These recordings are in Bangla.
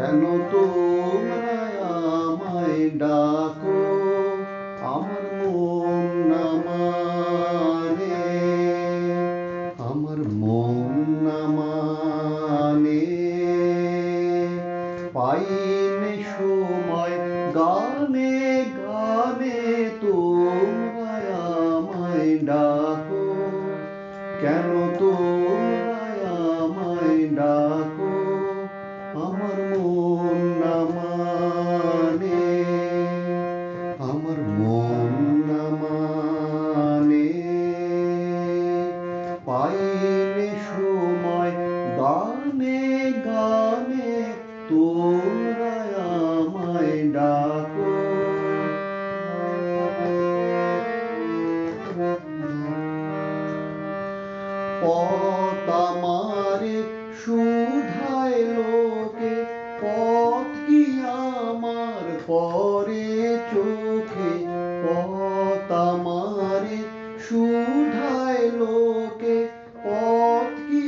কেন তোমরা আমায় ডাকো, আমার মন না মানে, আমার মন না মানে। পাইনি সময় গানে গানে তোমরা আমায় ডাকো, কেন তোমরা আমায় ডাকো, আমার মন না মানে, আমার মন না মানে। পাইনি সময় গানে গানে তোমরা আমায় ডাকো। পথ আমারে শুধায় লোকে, পথ কি আমার পরে চোখে। পথ আমারে শুধায় লোকে, পথ কি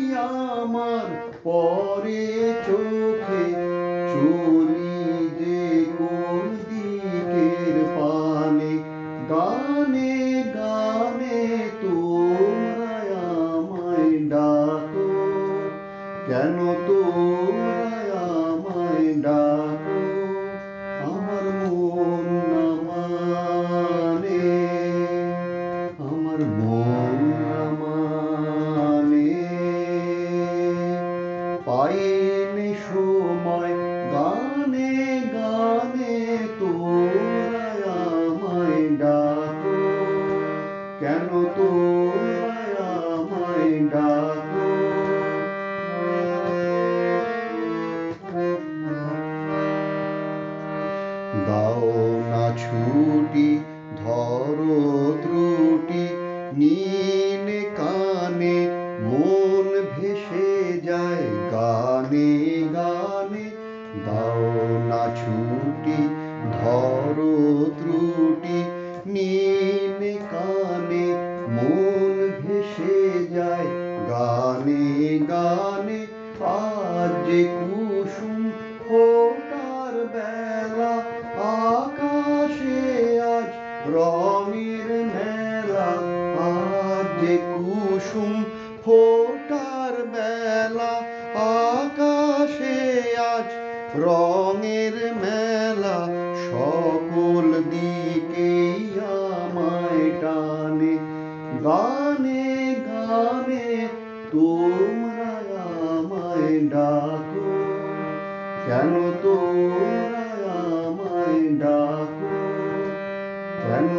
আমার পরে চোখে। চলি যে কোন দিকের পানে, গানে গানে তোমরা আমায় ডাকো, কেন তোমরা আমায় ডাকো, আমার মন না মানে, আমার মন না মানে। পাইনি সময় গানে গানে তোমরা আমায় ডাকো, কেন তোমরা আমায় ডাকো। দাও না ছুটি ধরো ত্রুটি, নীল কানে মন ভেসে যায় গানে গানে। দাও না ছুটি ধরো ত্রুটি, নীল কানে মন ভেসে যায় গানে গানে। আজ যে কুসুম ফোটার বেলা, আকাশে আজ রঙের মেলা। আজ যে কুসুম ফোটার বেলা, আকাশে আজ রঙের মেলা। সকল দিকেই আমায় টানে, গানে গানে তোমরা আমায় ডাকো, কেন তোমরা আমায় ডাকো, কেন